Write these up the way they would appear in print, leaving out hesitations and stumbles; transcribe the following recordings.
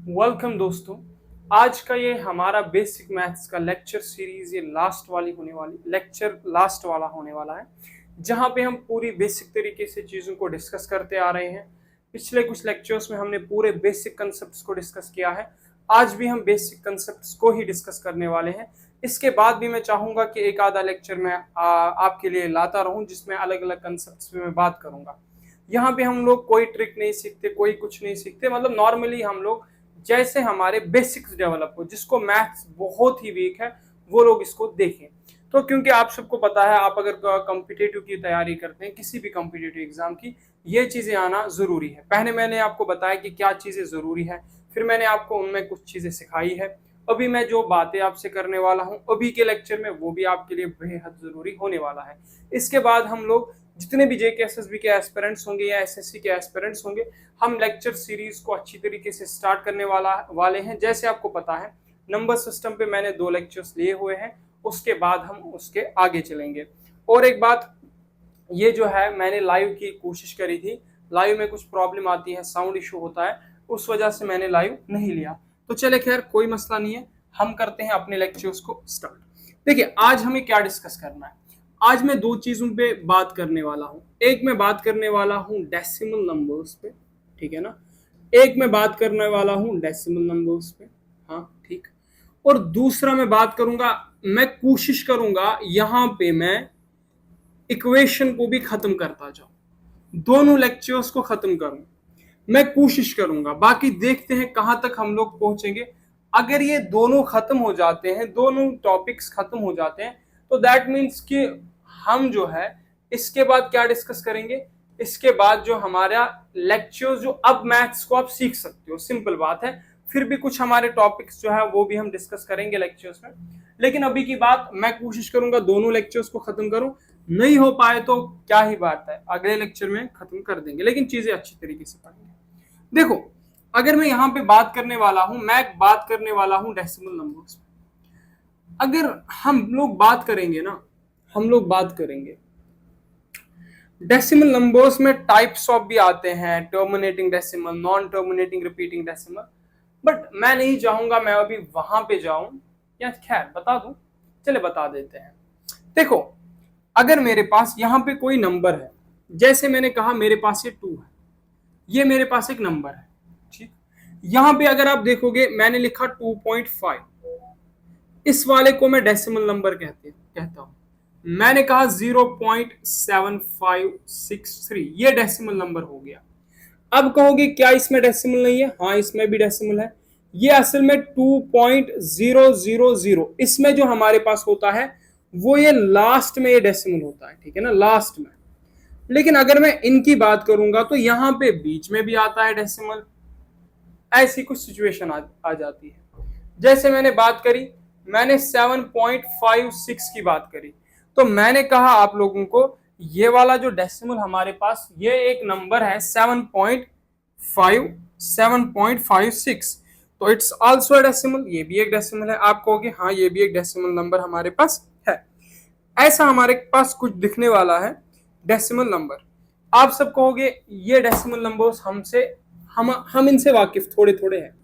Welcome दोस्तों। आज का ये हमारा बेसिक मैथ्स का लेक्चर सीरीज ये लास्ट वाला होने वाला है, जहां पे हम पूरी बेसिक तरीके से चीज़ों को डिस्कस करते आ रहे हैं। पिछले कुछ लेक्चर्स में हमने पूरे बेसिक कंसेप्ट्स को डिस्कस किया है। आज भी हम बेसिक कंसेप्ट्स को ही डिस्कस करने वाले हैं। इसके बाद भी मैं चाहूंगा कि एक आधा लेक्चर मैं आपके लिए लाता रहूं, जिसमें अलग अलग कंसेप्ट्स पे मैं बात करूंगा। यहाँ पे हम लोग कोई ट्रिक नहीं सीखते, कोई कुछ नहीं सीखते, मतलब नॉर्मली हम लोग जैसे हमारे बेसिक्स डेवलप हो। जिसको मैथ्स बहुत ही वीक है वो लोग इसको देखें। तो क्योंकि आप सबको पता है, आप अगर कॉम्पिटिटिव की तैयारी करते हैं, किसी भी कॉम्पिटिटिव एग्जाम की, ये चीजें आना जरूरी है। पहले मैंने आपको बताया कि क्या चीजें जरूरी है, फिर मैंने आपको उनमें कुछ चीजें सिखाई है। अभी मैं जो बातें आपसे करने वाला हूं अभी के लेक्चर में, वो भी आपके लिए बेहद जरूरी होने वाला है। इसके बाद हम लोग जितने भी जेके एसएसबी के एस्पिरेंट्स होंगे या एसएससी के एस्पिरेंट्स होंगे, हम लेक्चर सीरीज को अच्छी तरीके से स्टार्ट करने वाले हैं। जैसे आपको पता है, नंबर सिस्टम पे मैंने 2 लेक्चर्स लिए हुए हैं, उसके बाद हम उसके आगे चलेंगे। और एक बात, ये जो है मैंने लाइव की कोशिश करी थी, लाइव में कुछ प्रॉब्लम आती है, साउंड इशू होता है, उस वजह से मैंने लाइव नहीं लिया। तो चले खैर, कोई मसला नहीं है, हम करते हैं अपने लेक्चर्स को स्टार्ट। देखिए, आज हमें क्या डिस्कस करना है। आज मैं 2 चीजों पे बात करने वाला हूं। एक मैं बात करने वाला हूं डेसिमल नंबर्स पे, ठीक है ना। एक मैं बात करने वाला हूं डेसिमल नंबर्स पे, हाँ ठीक। और दूसरा मैं बात करूंगा, मैं कोशिश करूंगा यहां पे मैं इक्वेशन को भी खत्म करता जाऊं, दोनों लेक्चर्स को खत्म करूं, मैं कोशिश करूंगा। बाकी देखते हैं कहां तक हम लोग पहुंचेंगे। अगर ये दोनों खत्म हो जाते हैं, दोनों टॉपिक्स खत्म हो जाते हैं, तो दैट मीन्स कि हम जो है इसके बाद क्या डिस्कस करेंगे। इसके बाद जो हमारा लेक्चर, जो अब मैथ्स को आप सीख सकते हो, सिंपल बात है। फिर भी कुछ हमारे टॉपिक्स जो है वो भी हम डिस्कस करेंगे लेक्चर्स में। लेकिन अभी की बात, मैं कोशिश करूंगा दोनों लेक्चर्स को खत्म करूं। नहीं हो पाए तो क्या ही बात है, अगले लेक्चर में खत्म कर देंगे, लेकिन चीजें अच्छी तरीके से पढ़ेंगे। देखो, अगर मैं यहां पे बात करने वाला हूं, मैं बात करने वाला हूं डेसिमल नंबर्स। अगर हम लोग बात करेंगे ना, हम लोग बात करेंगे डेसिमल नंबर्स में टाइप्स ऑफ भी आते हैं, terminating decimal, non terminating repeating decimal. But मैं नहीं चाहूंगा मैं अभी वहां पे जाऊं, या खैर बता दूं, चले बता देते हैं। देखो, अगर मेरे पास यहां पे कोई नंबर है, जैसे मैंने कहा मेरे पास ये 2 है, ये मेरे पास एक नंबर है, ठीक। यहां पे अगर आप देखोगे मैंने लिखा 2.5, इस वाले को मैं डेसिमल नंबर कहता हूं। मैंने कहा 0.7563, ये डेसिमल नंबर हो गया। अब कहोगे क्या इसमें डेसिमल नहीं है? हाँ, इसमें भी डेसिमल है। ये असल में 2.000, इसमें जो हमारे पास होता है वो ये लास्ट में ये डेसिमल होता है, ठीक है ना, लास्ट में। लेकिन अगर मैं इनकी बात करूंगा तो यहां पे बीच में भी आता है डेसिमल। ऐसी कुछ सिचुएशन आ जाती है। जैसे मैंने बात करी, मैंने 7.56 की बात करी, तो मैंने कहा आप लोगों को ये वाला जो डेसिमल हमारे पास, ये एक नंबर है 7.56, तो इट्स आल्सो डेसिमल, ये भी एक डेसिमल है। आप कहोगे हाँ, ये भी एक डेसिमल नंबर हमारे पास है। ऐसा हमारे पास कुछ दिखने वाला है डेसिमल नंबर। आप सब कहोगे ये डेसिमल नंबर्स हम इनसे वाकिफ थोड़े थोड़े हैं।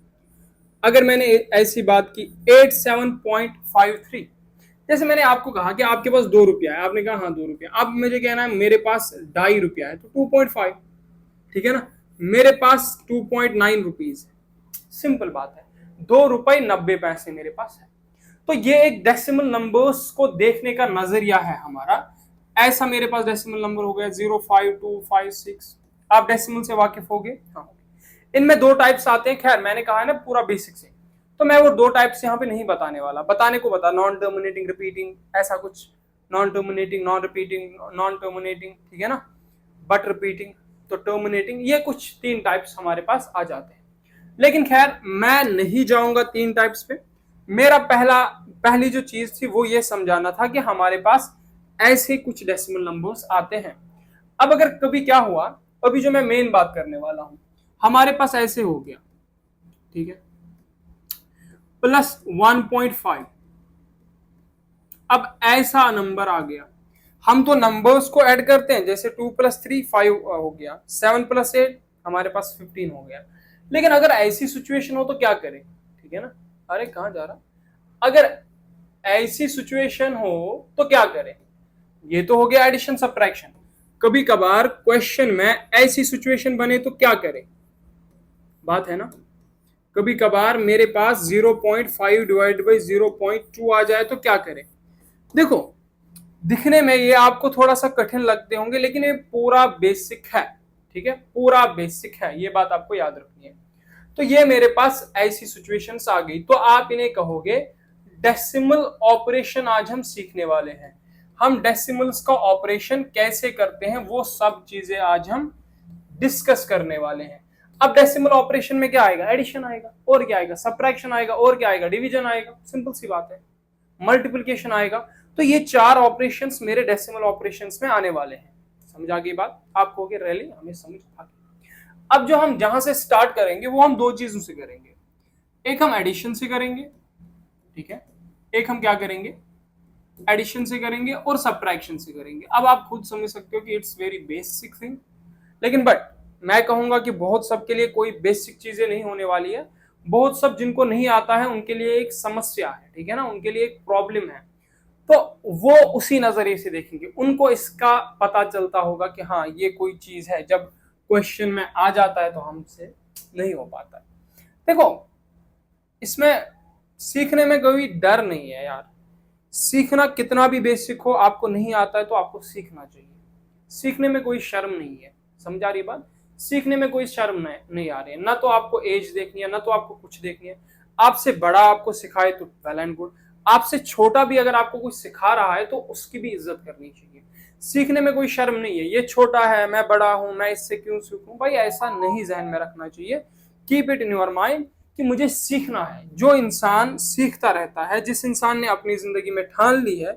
अगर मैंने ऐसी बात की 87.53, जैसे मैंने आपको कहा कि आपके पास 2 रुपया है, आपने कहा हाँ 2 रुपया। अब मुझे कहना है मेरे पास 2.5 रुपया है, तो 2.5, ठीक है ना। मेरे पास 2.9 रुपीज है, सिंपल बात है, 2 रुपये 90 पैसे मेरे पास है। तो ये एक डेसिमल नंबर्स को देखने का नजरिया है हमारा। ऐसा मेरे पास डेसिमल नंबर हो गया 05256। आप डेसिमल से वाकिफ हो गए? हाँ। इनमें 2 टाइप्स आते हैं, खैर मैंने कहा है ना पूरा बेसिक से, तो मैं वो 2 टाइप्स यहाँ पे नहीं बताने वाला। बताने को बता, नॉन टर्मिनेटिंग रिपीटिंग, ऐसा कुछ, non terminating, non repeating, non terminating, ठीक है ना, बट रिपीटिंग, तो टर्मिनेटिंग, ये कुछ 3 टाइप्स हमारे पास आ जाते हैं। लेकिन खैर मैं नहीं जाऊंगा 3 टाइप्स पे। मेरा पहली जो चीज थी वो ये समझाना था कि हमारे पास ऐसे कुछ डेसिमल नंबर्स आते हैं। अब अगर कभी क्या हुआ, अभी जो मैं मेन बात करने वाला हूं, हमारे पास ऐसे हो गया, ठीक है, +1.5। अब ऐसा नंबर आ गया, हम तो नंबर्स को ऐड करते हैं, जैसे 2 + 3 5 हो गया, 7 + 8 हमारे पास 15 हो गया। लेकिन अगर ऐसी सिचुएशन हो तो क्या करें, ठीक है ना। अरे कहाँ जा रहा, अगर ऐसी सिचुएशन हो तो क्या करें, ये तो हो गया एडिशन सब्ट्रैक्शन। कभी कभार क्वेश्चन में ऐसी सिचुएशन बने तो क्या करें, बात है ना। कभी कभार मेरे पास 0.5 डिवाइड बाई 0.2 आ जाए तो क्या करें। देखो दिखने में ये आपको थोड़ा सा कठिन लगते होंगे, लेकिन ये पूरा बेसिक है, ठीक है, पूरा बेसिक है, ये बात आपको याद रखनी है। तो ये मेरे पास ऐसी सिचुएशंस आ गई तो आप इन्हें कहोगे डेसिमल ऑपरेशन। आज हम सीखने वाले हैं, हम डेसिमल्स का ऑपरेशन कैसे करते हैं वो सब चीजें आज हम डिस्कस करने वाले हैं। अब डेसिमल ऑपरेशन में क्या आएगा, एडिशन आएगा, और क्या आएगा, सब्ट्रैक्शन आएगा, और क्या आएगा, डिवीजन आएगा, सिंपल सी बात है, मल्टीप्लिकेशन आएगा। तो ये 4 ऑपरेशंस मेरे डेसिमल ऑपरेशंस में आने वाले हैं। समझ आ गई बात आपको कि रैली हमें समझ आ गई। अब जो हम जहां से स्टार्ट करेंगे वो हम 2 चीजों से करेंगे, एक हम एडिशन से करेंगे, ठीक है, एक हम क्या करेंगे, एडिशन से करेंगे और सब्ट्रैक्शन से करेंगे। अब आप खुद समझ सकते हो कि इट्स वेरी बेसिक थिंग, लेकिन बट मैं कहूंगा कि बहुत सबके लिए कोई बेसिक चीजें नहीं होने वाली है। बहुत सब जिनको नहीं आता है उनके लिए एक समस्या है, ठीक है ना, उनके लिए एक प्रॉब्लम है। तो वो उसी नजरिए से देखेंगे, उनको इसका पता चलता होगा कि हाँ ये कोई चीज है, जब क्वेश्चन में आ जाता है तो हमसे नहीं हो पाता है। देखो इसमें सीखने में कोई डर नहीं है यार, सीखना कितना भी बेसिक हो, आपको नहीं आता है तो आपको सीखना चाहिए, सीखने में कोई शर्म नहीं है। समझ आ रही बात, सीखने में कोई शर्म नहीं आ रही है, ना तो आपको एज देखनी है, ना तो आपको कुछ देखनी है। आपसे बड़ा आपको सिखाए तो वेल एंड गुड, आपसे छोटा भी अगर आपको कुछ सिखा रहा है तो उसकी भी इज्जत करनी चाहिए। सीखने में कोई शर्म नहीं है, ये छोटा है मैं बड़ा हूं मैं इससे क्यों सीखूं, भाई ऐसा नहीं जहन में रखना चाहिए। Keep it in your mind कि मुझे सीखना है। जो इंसान सीखता रहता है, जिस इंसान ने अपनी जिंदगी में ठान ली है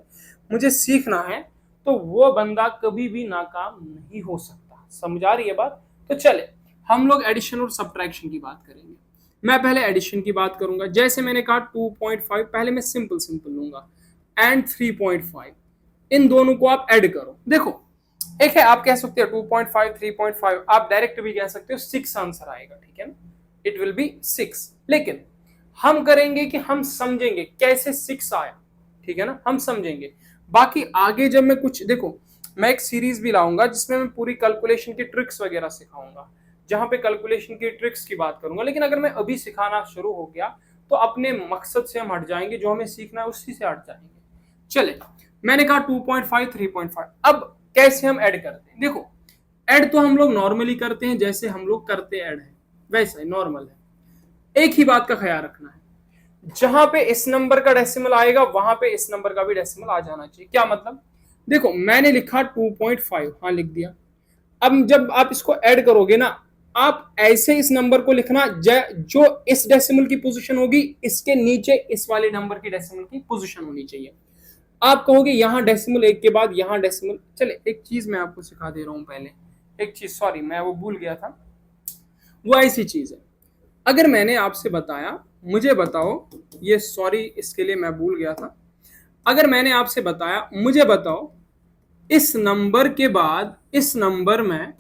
मुझे सीखना है, तो वो बंदा कभी भी नाकाम नहीं हो सकता। समझ आ रही है बात। तो चले हम लोग एडिशन और सब्ट्रैक्शन की बात करेंगे। मैं पहले एडिशन की बात करूंगा, जैसे मैंने कहा 2.5 पहले मैं सिंपल लूंगा एंड 3.5, इन दोनों को आप ऐड करो। देखो एक है आप कह सकते हो 2.5 3.5, आप डायरेक्ट भी कह सकते हो 6 आंसर आएगा, ठीक है ना, इट विल बी 6। लेकिन हम करेंगे कि हम समझेंगे कैसे 6 आया, ठीक है ना, हम समझेंगे। बाकी आगे जब मैं कुछ, देखो मैं एक सीरीज भी लाऊंगा जिसमें मैं पूरी कैलकुलेशन की ट्रिक्स वगैरह सिखाऊंगा, जहां पे कैलकुलेशन की ट्रिक्स की बात करूंगा। लेकिन अगर मैं अभी सिखाना शुरू हो गया तो अपने मकसद से हम हट जाएंगे, जो हमें सीखना है उसी से हट जाएंगे। चले मैंने कहा 2.5 3.5, अब कैसे हम ऐड करते हैं। देखो ऐड तो हम लोग नॉर्मली करते हैं, जैसे हम लोग करते ऐड है वैसा ही नॉर्मल है। एक ही बात का ख्याल रखना है, जहां पे इस नंबर का डेसिमल आएगा वहां पे इस नंबर का भी डेसिमल आ जाना चाहिए। क्या मतलब, देखो मैंने लिखा 2.5, हाँ लिख दिया। अब जब आप इसको ऐड करोगे ना, आप ऐसे इस नंबर को लिखना जो इस डेसिमल की पोजीशन होगी इसके नीचे इस वाले नंबर की डेसिमल की पोजीशन होनी चाहिए। आप कहोगे यहां डेसिमल 1 के बाद यहां डेसिमल, चले एक चीज मैं आपको सिखा दे रहा हूं पहले, एक चीज सॉरी मैं वो भूल गया था, वो ऐसी चीज है। अगर मैंने आपसे बताया मुझे बताओ, ये सॉरी इसके लिए मैं भूल गया था, अगर मैंने आपसे बताया मुझे बताओ इस नंबर के बाद इस नंबर में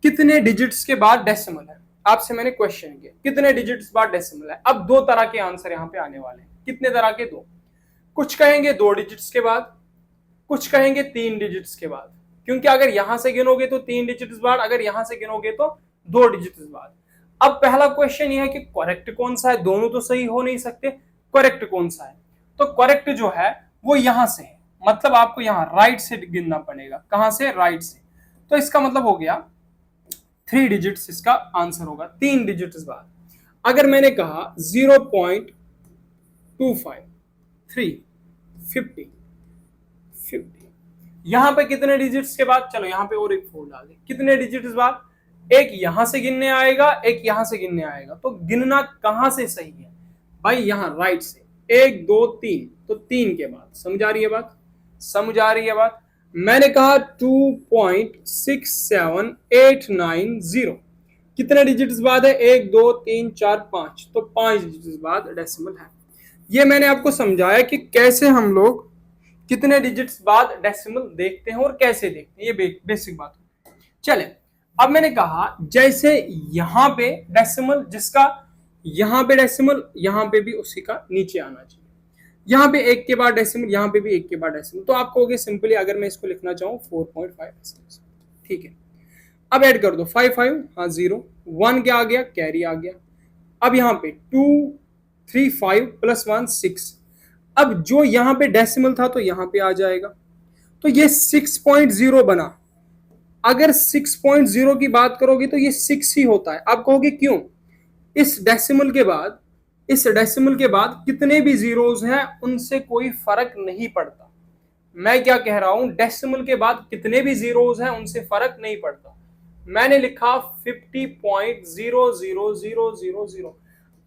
कितने डिजिट्स के बाद डेसिमल है, आपसे मैंने क्वेश्चन किया कितने डिजिट्स बाद डेसिमल है। अब 2 तरह के आंसर यहां पे आने वाले हैं। कितने तरह के, 2। कुछ कहेंगे 2 डिजिट्स के बाद, कुछ कहेंगे 3 डिजिट्स के बाद, क्योंकि अगर यहां से गिनोगे तो 3 डिजिट्स बाद, अगर यहां से गिनोगे तो 2 डिजिट्स बाद। अब पहला क्वेश्चन यह है कि करेक्ट कौन सा है, दोनों तो सही हो नहीं सकते, करेक्ट कौन सा है। तो करेक्ट जो है वो यहां से है, मतलब आपको यहां राइट से गिनना पड़ेगा। कहां से, राइट से। तो इसका मतलब हो गया 3 डिजिट्स इसका आंसर होगा, 3 डिजिट्स बाद। अगर मैंने कहा 0.25 3 50 50, यहां पे कितने डिजिट्स के बाद, चलो यहां पे और एक 4 डाल दे, कितने डिजिट्स बाद, एक यहां से गिनने आएगा एक यहां से गिनने आएगा। तो गिनना कहां से सही है भाई, यहां राइट से, 1 2 3, तो 3 के बाद। समझ आ रही है बात, समझ आ रही है बात। मैंने कहा 2.67890, कितने डिजिट्स बाद है, 1 2 3 4 5, तो 5 डिजिट्स बाद डेसिमल है। ये मैंने आपको समझाया कि कैसे हम लोग कितने डिजिट्स बाद डेसिमल देखते हैं और कैसे देखते हैं, ये बेसिक बात है। चले अब मैंने कहा जैसे यहां पे डेसिमल, जिसका यहां पे डेसिमल, यहां पे भी उसी का नीचे आना चाहिए। यहां पे एक के बाद डेसिमल, यहां पे भी एक के बाद डेसिमल। तो आप कहोगे सिंपली, अगर मैं इसको लिखना चाहूं 4.5, ठीक है। अब ऐड कर दो 5 5, हाँ 0, 1 क्या आ गया, कैरी आ गया। अब यहाँ पे 2 3 5 प्लस 1 6। अब जो यहां पे डेसिमल था तो यहां पे आ जाएगा, तो ये 6.0 बना। अगर 6.0 की बात करोगे तो ये 6 ही होता है। आप कहोगे क्यों? इस डेसिमल के बाद, इस डेसिमल के बाद कितने भी जीरोस हैं उनसे कोई फर्क नहीं पड़ता। मैं क्या कह रहा हूं, डेसिमल के बाद कितने भी जीरोस हैं उनसे फर्क नहीं पड़ता। मैंने लिखा 50.00000।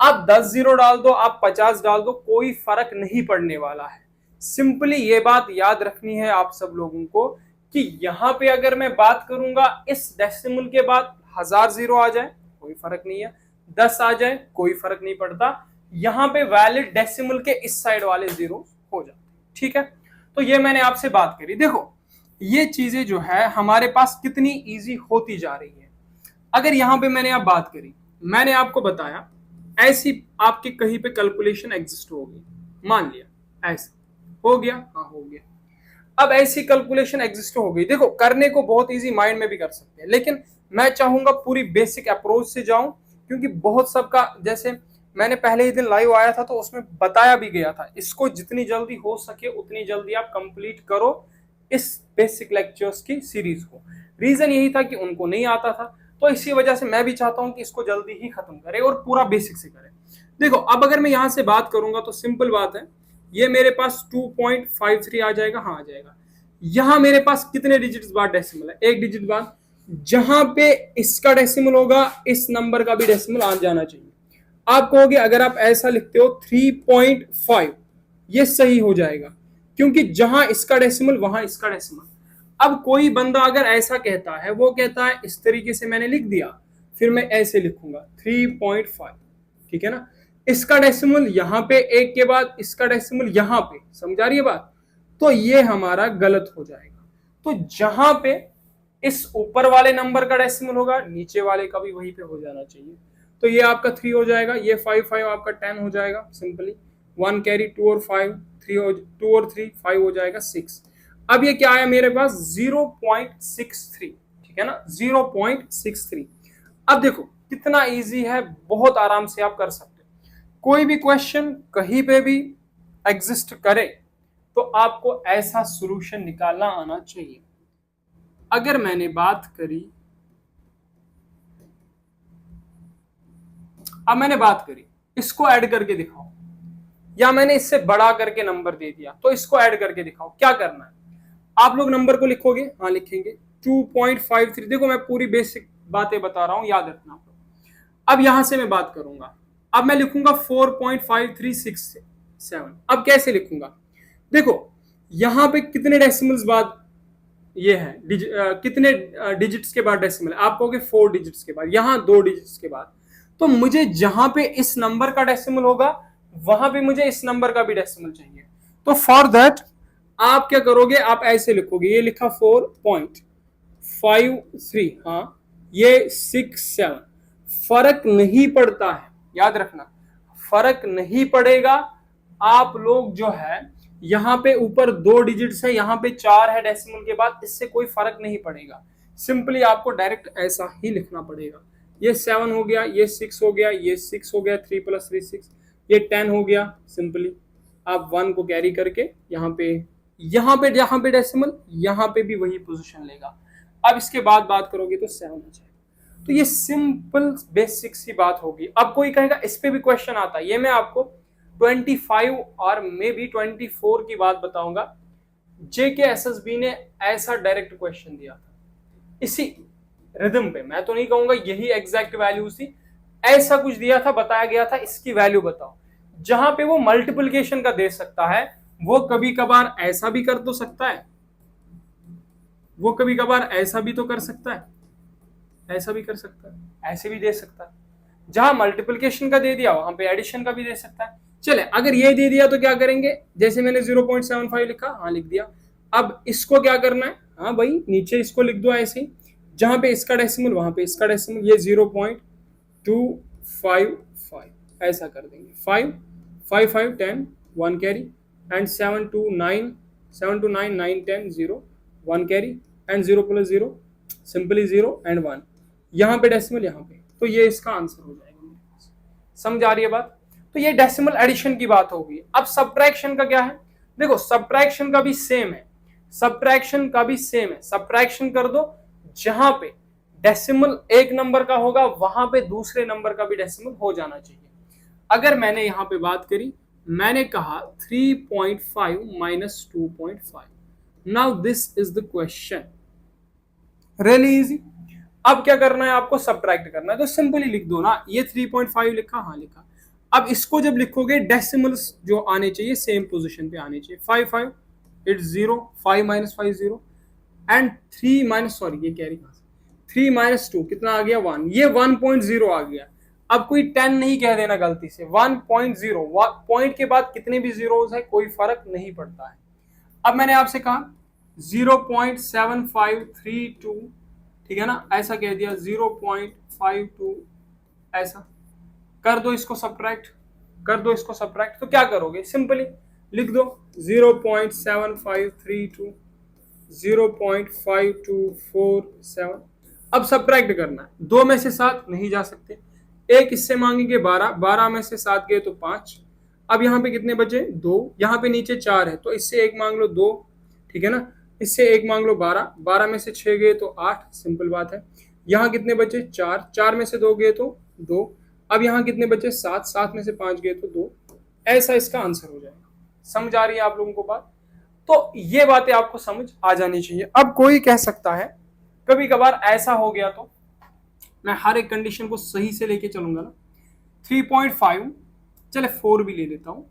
आप 10 जीरो डाल दो, आप 50 डाल दो, कोई फर्क नहीं पड़ने वाला है। सिंपली ये बात याद रखनी है आप सब लोगों को कि यहां पे अगर मैं बात करूंगा इस डेसिमल के बाद 1000 जीरो आ जाए कोई फर्क नहीं है, 10 आ जाए कोई फर्क नहीं पड़ता। यहां पे वैलिड डेसिमल के इस साइड वाले जीरो हो जाते, ठीक है। तो ये मैंने आपसे बात करी। देखो ये चीजें जो है हमारे पास कितनी इजी होती जा रही है। अगर यहां पे मैंने आप बात करी, मैंने आपको बताया ऐसी आपकी कहीं पे कैलकुलेशन एग्जिस्ट होगी, मान लिया ऐसा हो गया, हाँ हो गया। अब ऐसी कैलकुलेशन एग्जिस्ट हो गई, देखो करने को बहुत इजी माइंड में भी कर सकते हैं, लेकिन मैं चाहूंगा पूरी बेसिक अप्रोच से जाऊं, क्योंकि बहुत सबका, जैसे मैंने पहले ही दिन लाइव आया था तो उसमें बताया भी गया था, इसको जितनी जल्दी हो सके उतनी जल्दी आप कंप्लीट करो इस बेसिक लेक्चर्स की सीरीज को। रीजन यही था कि उनको नहीं आता था, तो इसी वजह से मैं भी चाहता हूं कि इसको जल्दी ही खत्म करें और पूरा बेसिक से करें। देखो अब अगर मैं यहां से बात करूंगा तो सिंपल बात है, ये मेरे पास 2.53 आ जाएगा, हाँ आ जाएगा। यहां मेरे पास कितने डिजिट्स बाद डेसिमल है, एक डिजिट बाद। जहां पे इसका डेसिमल होगा इस नंबर का भी डेसिमल आ जाना चाहिए। आप कहोगे अगर आप ऐसा लिखते हो 3.5, ये सही हो जाएगा, क्योंकि जहां इसका डेसिमल वहां इसका डेसिमल। अब कोई बंदा अगर ऐसा कहता है, वो कहता है इस तरीके से मैंने लिख दिया, फिर मैं ऐसे लिखूंगा 3.5, ठीक है ना। इसका डेसिमल यहां पे एक के बाद इसका डेसिमल यहां पे, समझा रही है बात? तो ये हमारा गलत हो जाएगा। तो जहां पे इस ऊपर वाले नंबर का डेसिमल होगा नीचे वाले का भी वहीं पे हो जाना चाहिए। तो ये आपका 3 हो जाएगा, ये 5 5 आपका 10 हो जाएगा सिंपली। 1 कैरी 2 और 5, 2 और 3 5 हो जाएगा 6। अब ये क्या आया मेरे पास 0.63, ठीक है ना, 0.63। अब देखो कितना इजी है, बहुत आराम से आप कर सकते हो। कोई भी क्वेश्चन कहीं पे भी एग्जिस्ट करे तो आपको ऐसा सॉल्यूशन निकालना आना चाहिए। अगर मैंने बात करी, अब मैंने बात करी इसको ऐड करके दिखाओ, या मैंने इससे बड़ा करके नंबर दे दिया तो इसको ऐड करके दिखाओ, क्या करना है? आप लोग नंबर को लिखोगे, हाँ लिखेंगे 2.53। देखो मैं पूरी बेसिक बातें बता रहा हूं, याद रखना आप लोग। अब यहां से मैं बात करूंगा, अब मैं लिखूंगा 4.5367। अब कैसे लिखूंगा? देखो यहां पे कितने डेसिमल्स बाद ये है, कितने डिजिट्स के बाद डेसिमल है? आप कहोगे 4 डिजिट्स के बाद, यहां 2 डिजिट्स के बाद। तो मुझे जहां पे इस नंबर का डेसिमल होगा वहां पे मुझे इस नंबर का भी डेसिमल चाहिए। तो फॉर दैट आप क्या करोगे, आप ऐसे लिखोगे, ये लिखा 4.53, हाँ ये 6 7। फर्क नहीं पड़ता है, याद रखना फर्क नहीं पड़ेगा। आप लोग जो है यहां पे ऊपर 2 डिजिट्स है, यहां पे 4 है डेसिमल के बाद, इससे कोई फर्क नहीं पड़ेगा। सिंपली आपको डायरेक्ट ऐसा ही लिखना पड़ेगा। ये 7 हो गया, ये 6 हो गया, ये 6 हो गया, 3 + 3 6, ये 10 हो गया। सिंपली आप 1 को कैरी करके यहाँ पे डेसिमल, यहाँ पे भी वही पोजीशन लेगा। अब इसके बाद बात करोगे तो 7 हो जाएगा। तो ये सिंपल बेसिक सी बात होगी। अब कोई कहेगा इस पे भी क्वेश्चन आता है, ये मैं आपको 25 और मे बी 24 की बात बताऊंगा। JKSSB ने ऐसा डायरेक्ट क्वेश्चन दिया था इसी रिदम पे, मैं तो नहीं कहूंगा यही एग्जैक्ट वैल्यू थी, ऐसा कुछ दिया था, बताया गया था इसकी वैल्यू बताओ। जहां पे वो मल्टीप्लिकेशन का दे सकता है, वो कभी कभार ऐसा भी कर तो सकता है, वो कभी कभार ऐसा भी तो कर सकता है, ऐसा भी कर सकता है, ऐसे भी दे सकता है। जहां मल्टीप्लिकेशन का दे दिया वहां पे एडिशन का भी दे सकता है। चले अगर ये दे दिया तो क्या करेंगे, जैसे मैंने 0.75 लिखा, हाँ लिख दिया। अब इसको क्या करना है, हाँ भाई नीचे इसको लिख दो ऐसे ही। जहां पे इसका डेसिमल वहां पे इसका डेसिमल, ये 0.255 ऐसा कर देंगे। 5 5 5 10 1 carry and 7 2 9 9 10 0 1 carry and 0 + 0 simply 0 and 1, यहाँ पे डेसिमल यहाँ पे, तो ये इसका आंसर हो जाएगा मेरे पास। समझ आ रही है बात? तो ये डेसिमल एडिशन की बात होगी। अब सब्ट्रैक्शन का क्या है? देखो सब्ट्रैक्शन का भी सेम है, सब्ट्रैक्शन का भी सेम है। सब्ट्रैक्शन कर दो, जहां पे डेसिमल एक नंबर का होगा वहां पे दूसरे नंबर का भी डेसिमल हो जाना चाहिए। अगर मैंने यहां पे बात करी, मैंने कहा 3.5 - 2.5, now this is the question, really easy. अब क्या करना है आपको? सब्ट्रैक्ट करना है, तो सिंपली लिख दो ना, ये 3.5 लिखा, हाँ लिखा। अब इसको जब लिखोगे डेसिमल्स जो आने चाहिए सेम पोजीशन पे आने चाहिए। 5 5 इट्स 0, 5 - 5 0 एंड 3 माइनस, सॉरी ये कैरी कहां से, 3 - 2 कितना आ गया? 1, ये 1.0 आ गया। अब कोई 10 नहीं कह देना गलती से, 1.0, पॉइंट के बाद कितने भी जीरोस है कोई फर्क नहीं पड़ता है। अब मैंने आपसे कहा 0.7532, ठीक है ना, ऐसा कह दिया 0.52, ऐसा कर दो इसको सब्ट्रैक्ट, कर दो इसको सब्ट्रैक्ट। तो क्या करोगे? सिंपली लिख दो 0.7532 0.5247। अब सब्ट्रैक्ट करना है, 2 में से 7 नहीं जा सकते, एक इससे मांगेंगे 12, 12 में से 7 गए तो 5। अब यहाँ पे कितने बचे? 2, यहाँ पे नीचे 4 है तो इससे एक मांग लो 2, ठीक है ना, इससे एक मांग लो 12, 12 में से 6 गए तो 8, सिंपल बात है। यहाँ कितने बचे? 4, 4 में से 2 गए तो 2। अब यहाँ कितने बचे? 7, 7 में से 5 गए तो 2। ऐसा इसका आंसर हो जाएगा। समझ आ रही है आप लोगों को बात? तो ये बातें आपको समझ आ जानी चाहिए। अब कोई कह सकता है कभी कभार ऐसा हो गया, तो मैं हर एक कंडीशन को सही से लेके चलूंगा ना। 3.5, चले 4 भी ले लेता हूं,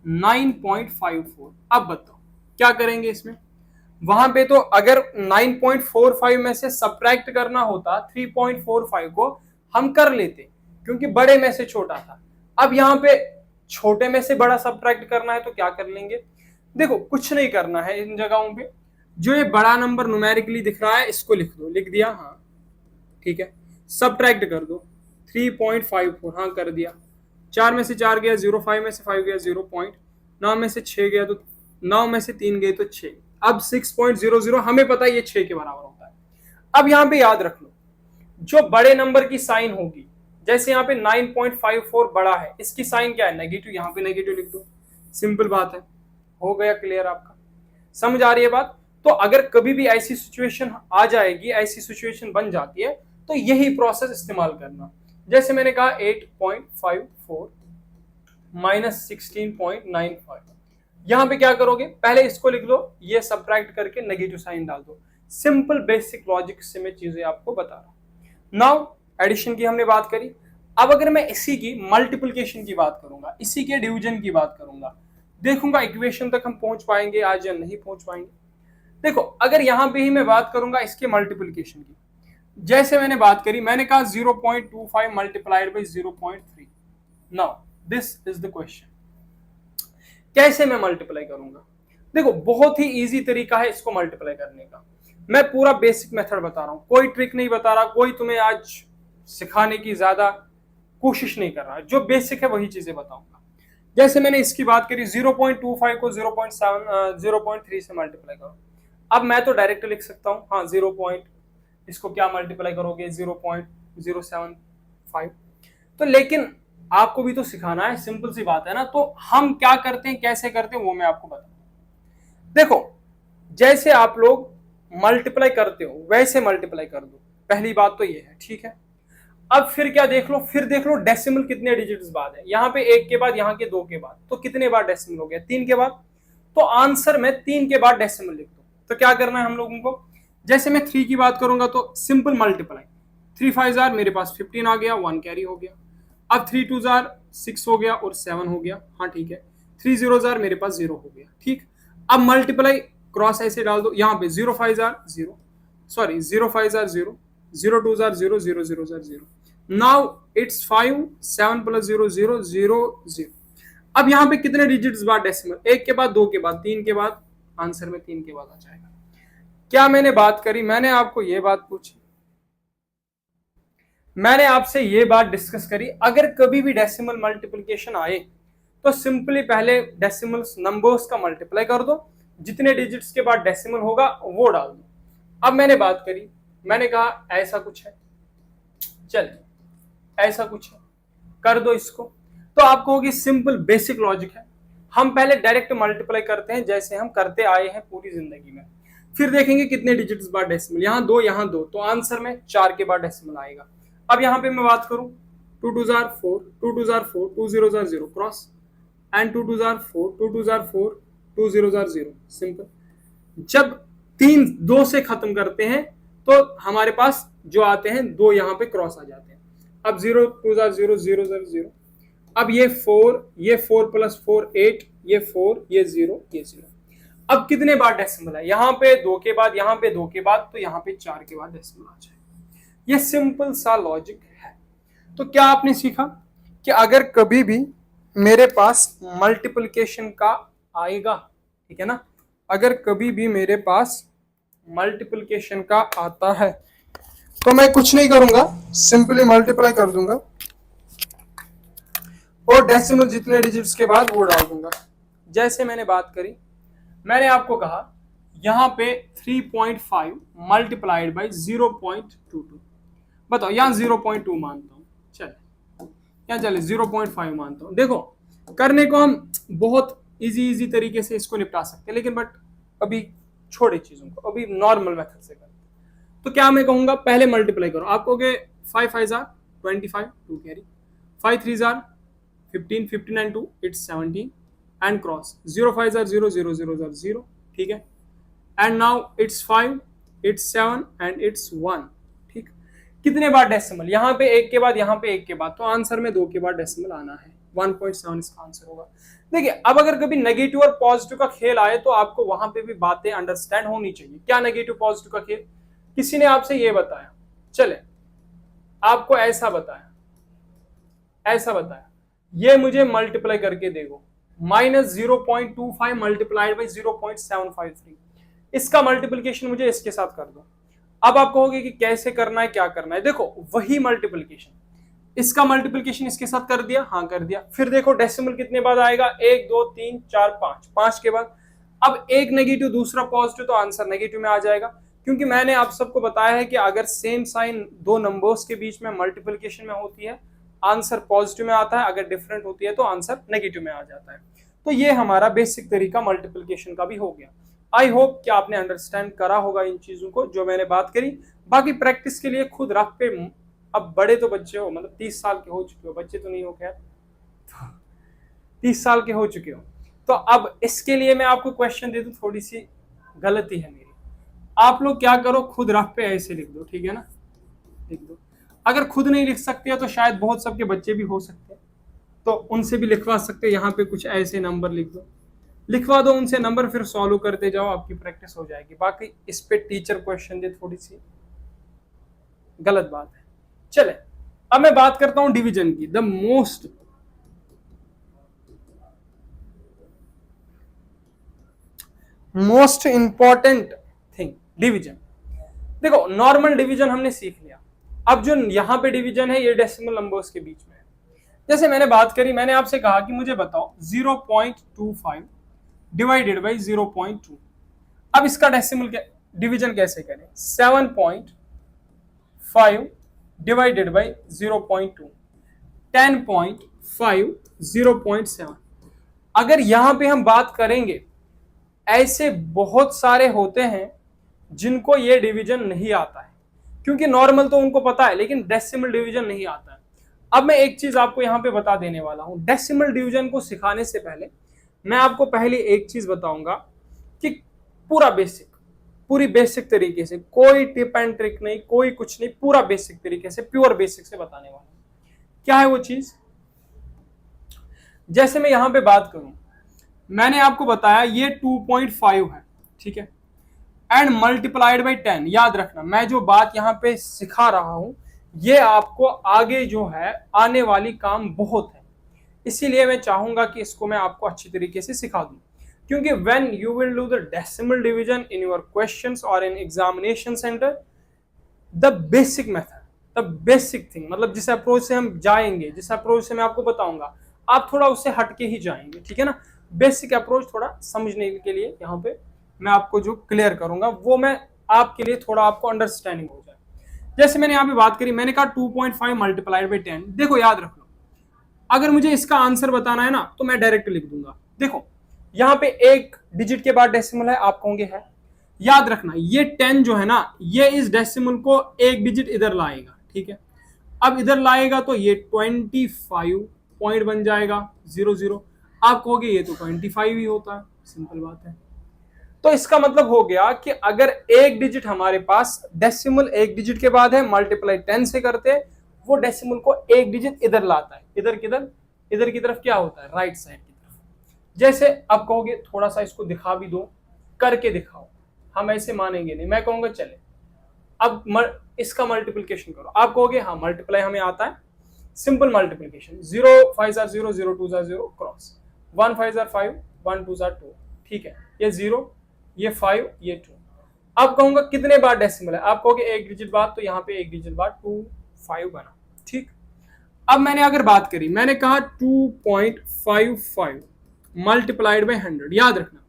-9.54। अब बताओ क्या करेंगे इसमें? वहां पे तो अगर 9.45 में से सब्ट्रैक्ट करना होता 3.45 को हम कर लेते, क्योंकि बड़े में से छोटा था। अब यहाँ पे छोटे में से बड़ा सब्ट्रैक्ट करना है तो क्या कर लेंगे? देखो कुछ नहीं करना है इन जगहों पे, जो ये बड़ा नंबर न्यूमेरिकली दिख रहा है इसको लिख दो, लिख दिया, हाँ ठीक है। सब्ट्रैक्ट कर दो 3.54, हाँ कर दिया। 4 में से 4 गया 0, 5 में से 5 गया 0, 9 में से 6 गया तो 9 में से 3 गए तो 6। अब 6.00 हमें पता है ये 6 के बराबर होता है। अब यहाँ पे याद रख लो, जो बड़े नंबर की साइन होगी, जैसे यहाँ पे 9.54 बड़ा है, इसकी साइन क्या है? नेगेटिव, यहाँ पे नेगेटिव लिख दो, सिंपल बात है। हो गया क्लियर आपका? समझ आ रही है बात? तो अगर कभी भी ऐसी सिचुएशन आ जाएगी, ऐसी सिचुएशन बन जाती है, तो यही प्रोसेस इस्तेमाल करना। जैसे मैंने कहा 8.54 - 16.95, यहां पे क्या करोगे? पहले इसको लिख लो, ये सब्ट्रैक्ट करके नेगेटिव साइन डाल दो। सिंपल बेसिक लॉजिक से मैं चीजें आपको बता रहा हूं। नाउ एडिशन की हमने बात करी, अब अगर मैं इसी की मल्टीप्लिकेशन की बात करूंगा, इसी के डिवीजन की बात करूंगा, देखूंगा इक्वेशन तक हम पहुंच पाएंगे आज या नहीं पहुंच पाएंगे। देखो अगर यहां पे ही मैं बात करूंगा इसके मल्टीप्लिकेशन की, जैसे मैंने बात करी, मैंने कहा 0.25 multiplied by 0.3। Now this is the question, कैसे मैं मल्टीप्लाई करूंगा? देखो बहुत ही इजी तरीका है इसको मल्टीप्लाई करने का। मैं पूरा बेसिक मेथड बता रहा हूं, कोई ट्रिक नहीं बता रहा, कोई तुम्हें आज सिखाने की ज्यादा कोशिश नहीं कर रहा, जो बेसिक है वही चीजें बताऊंगा। जैसे मैंने इसकी बात करी 0.25 को 0.3 से मल्टीप्लाई करो। अब मैं तो डायरेक्ट लिख सकता हूं, हाँ 0. इसको क्या मल्टीप्लाई करोगे? 0.075। तो लेकिन आपको भी तो सिखाना है, सिंपल सी बात है ना। तो हम क्या करते हैं, कैसे करते हैं, वो मैं आपको बताऊं। देखो जैसे आप लोग मल्टीप्लाई करते हो वैसे मल्टीप्लाई कर दो, पहली बात तो ये है, ठीक है। अब फिर क्या देख लो, फिर देख लो डेसिमल कितने डिजिट्स बाद है। यहाँ पे 1 के बाद, यहाँ के 2 के बाद, तो कितने बार डेसिमल हो गया? 3 के बाद। तो आंसर में 3 के बाद डेसिमल लिख दो। तो क्या करना है हम लोगों को? जैसे मैं 3 की बात करूंगा तो सिंपल मल्टीप्लाई, 3 5 मेरे पास 15 आ गया, 1 कैरी हो गया। अब 3 2 6 हो गया और 7 हो गया, हाँ ठीक है। 3 0 मेरे पास 0 हो गया, ठीक। अब मल्टीप्लाई क्रॉस ऐसे डाल दो, यहाँ पे 0 5 0, सॉरी 0 5 0, 0 2 0 0 0 0। Now it's 5 7 + 0 0 0 0। अब यहाँ पे कितने डिजिट्स बाद डेसिमल? 1 के बाद, 2 के बाद, 3 के बाद, आंसर में 3 के बाद आ जाएगा। क्या मैंने बात करी, मैंने आपको ये बात पूछी, मैंने आपसे ये बात डिस्कस करी, अगर कभी भी डेसिमल मल्टीप्लिकेशन आए तो सिंपली पहले डेसिमल नंबर्स का मल्टीप्लाई कर दो, जितने डिजिट्स के बाद डेसिमल होगा वो डाल दो। अब मैंने बात करी, मैंने कहा ऐसा कुछ है, चलिए ऐसा कुछ है, कर दो इसको, तो आप कहोगे सिंपल बेसिक लॉजिक है, हम पहले डायरेक्ट मल्टीप्लाई करते हैं जैसे हम करते आए हैं पूरी जिंदगी में, फिर देखेंगे कितने डिजिट्स बाद डेसिमल, यहाँ दो यहाँ दो, तो आंसर में 4 के बाद डेसिमल आएगा। अब यहाँ पे मैं बात करूं 2 2 jar 4, 2 2 jar 4, 2 0 jar 0 cross, and 2 2 jar 4, 2 2 jar 4, 2 0 jar 0 simple. जब 3 2 से खत्म करते हैं तो हमारे पास जो आते हैं 2 यहाँ पे क्रॉस आ जाते हैं। अब 0 2 जार 0, 0 जार 0, अब ये 4 प्लस 4 8, ये 4, ये 0, ये 0। अब कितने बार डेसिमल है, यहाँ पे 2 के बाद, यहाँ पे 2 के बाद, तो यहाँ पे 4 के बाद डेसिमल आ जाए। ये सिंपल सा लॉजिक है। तो क्या आपने सीखा कि अगर कभी भी मेरे पास मल्टीप्लिकेशन का आएगा, ठीक है ना, अगर कभी भी मेरे पास मल्टीप्लिकेशन का आता है तो मैं कुछ नहीं करूंगा, सिंपली मल्टीप्लाई कर दूंगा और डेसिमल जितने डिजिट्स के बाद वो डाल दूंगा। जैसे मैंने बात करी, मैंने आपको कहा यहां पे 3.5 मल्टीप्लाइड बाई 0.22, बताओ यहाँ 0.2 मानता हूँ, चले यहाँ चले 0.5 मानता हूँ। देखो करने को हम बहुत इजी तरीके से इसको निपटा सकते हैं, लेकिन बट अभी छोड़े चीजों को, अभी नॉर्मल मेथड से करते हैं। तो क्या मैं कहूंगा पहले मल्टीप्लाई करो, आप कहोगे 5 5 jar 25, 2 carry, 5 3 jar 15, 15 and 2 it's 17 and cross, 0 5 jar 0, 0 0 jar 0, ठीक है, and now it's 5, it's 7 and it's 1। कितने बार डेसिमल, यहाँ पे 1 के बाद, यहाँ पे 1 के बाद, तो आंसर में 2 के बाद डेसिमल आना है, 1.7 इसका आंसर होगा। देखिए अब अगर कभी नेगेटिव और पॉजिटिव का खेल आए तो आपको वहां पे भी बातें अंडरस्टैंड होनी चाहिए। क्या नेगेटिव पॉजिटिव का खेल, किसी ने आपसे ये बताया, चले आपको ऐसा बताया, ऐसा बताया, ये मुझे मल्टीप्लाई करके देखो, -0.25 मल्टीप्लाइड बाई 0.753, इसका मल्टीप्लीकेशन मुझे इसके साथ कर दो। अब आप कहोगे कि कैसे करना है, क्या करना है, देखो वही मल्टीप्लिकेशन, इसका मल्टीप्लिकेशन इसके साथ कर दिया, हाँ कर दिया, फिर देखो डेसिमल कितने बाद आएगा, 1 2 3 4 5, 5 के बाद, अब एक नेगेटिव दूसरा पॉजिटिव, तो आंसर नेगेटिव में आ जाएगा, क्योंकि मैंने आप सबको बताया है कि अगर सेम साइन दो नंबर्स के बीच में मल्टीप्लिकेशन में होती है आंसर पॉजिटिव में आता है, अगर डिफरेंट होती है तो आंसर नेगेटिव में आ जाता है। तो ये हमारा बेसिक तरीका मल्टीप्लिकेशन का भी हो गया। आई होप कि आपने अंडरस्टैंड करा होगा इन चीजों को जो मैंने बात करी। बाकी प्रैक्टिस के लिए खुद रफ पे, अब बड़े तो बच्चे हो, मतलब 30 साल के हो चुके हो, बच्चे तो नहीं हो खैर, तो 30 साल के हो चुके हो, तो अब इसके लिए मैं आपको क्वेश्चन दे दूं, थोड़ी सी गलती है मेरी, आप लोग क्या करो खुद रफ पे ऐसे लिख दो, ठीक है ना, लिख दो। अगर खुद नहीं लिख सकते तो शायद बहुत सबके बच्चे भी हो सकते हैं, तो उनसे भी लिखवा सकते, यहाँ पे कुछ ऐसे नंबर लिख दो, लिखवा दो उनसे नंबर, फिर सॉल्व करते जाओ, आपकी प्रैक्टिस हो जाएगी। बाकी इस पे टीचर क्वेश्चन दे थोड़ी सी गलत बात है। चले अब मैं बात करता हूं डिवीजन की, the most important thing, division. देखो नॉर्मल डिवीजन हमने सीख लिया, अब जो यहां पे डिवीजन है ये डेसिमल नंबर्स के बीच में है। जैसे मैंने बात करी, मैंने आपसे कहा कि मुझे बताओ 0.25 डिवाइडेड बाई 0.2, अब इसका डेसिमल डिवीजन कैसे करें, 7.5 डिवाइडेड बाई 0.2, 10.5 0.7। अगर यहां पे हम बात करेंगे, ऐसे बहुत सारे होते हैं जिनको ये डिवीजन नहीं आता है, क्योंकि नॉर्मल तो उनको पता है लेकिन डेसिमल डिवीजन नहीं आता है। अब मैं एक चीज आपको यहां पे बता देने वाला हूं, डेसिमल डिवीजन को सिखाने से पहले मैं आपको पहले एक चीज बताऊंगा कि पूरा बेसिक, पूरी बेसिक तरीके से, कोई टिप एंड ट्रिक नहीं, कोई कुछ नहीं, पूरा बेसिक तरीके से, प्योर बेसिक से बताने वाला। क्या है वो चीज, जैसे मैं यहां पे बात करूं, मैंने आपको बताया ये 2.5 है, ठीक है, एंड मल्टीप्लाइड बाई 10। याद रखना मैं जो बात यहां पे सिखा रहा हूं ये आपको आगे जो है आने वाली काम बहुत है, इसीलिए मैं चाहूंगा कि इसको मैं आपको अच्छी तरीके से सिखा दूं। क्योंकि when you will do the decimal division in your questions और in examination center, the basic method, the basic thing, मतलब जिस अप्रोच से हम जाएंगे, जिस अप्रोच से मैं आपको बताऊंगा, आप थोड़ा उससे हटके ही जाएंगे, ठीक है ना। बेसिक अप्रोच थोड़ा समझने के लिए यहाँ पे मैं आपको जो क्लियर करूंगा वो मैं आपके लिए थोड़ा आपको अंडरस्टैंडिंग हो जाए। जैसे मैंने यहाँ पे बात करी, मैंने कहा 2.5 मल्टीप्लाइड बाई 10। देखो याद रख लो, अगर मुझे इसका आंसर बताना है ना तो मैं डायरेक्ट लिख दूंगा। देखो यहाँ पे एक डिजिट के बाद डेसिमल है, आप कहोगे है। याद रखना ये 10 जो है ना, ये इस डेसिमल को एक डिजिट इधर लाएगा, ठीक है। अब इधर लाएगा तो ये 25 पॉइंट बन जाएगा 00। आप कहोगे ये तो 25 ही होता है, सिंपल बात है। तो इसका मतलब हो गया कि अगर एक डिजिट हमारे पास डेसिमल एक डिजिट के बाद है, मल्टीप्लाई 10 से करते हैं, वो डेसिमल को एक डिजिट इधर लाता है। इधर किधर? इधर की तरफ क्या होता है? राइट साइड की तरफ। जैसे अब कहोगे थोड़ा सा इसको दिखा भी दो, करके दिखाओ, हम ऐसे मानेंगे नहीं। मैं कहूंगा चले अब इसका मल्टीप्लिकेशन करो, आप कहोगे हाँ मल्टीप्लाई हमें आता है, simple multiplication. 0 5 are 0, 0 2 are 0, cross 1 5 are 5, 1 2 are 2, ठीक है। ये 0, ये 5, ये 2। अब कहूंगा कितने बार डेसिमल है, आप कहोगे एक डिजिट बाद, तो यहाँ पे एक डिजिट बाद 2 5 बना, ठीक। अब मैंने अगर बात करी, मैंने कहा 2.55 मल्टीप्लाइड बाई 100। याद रखना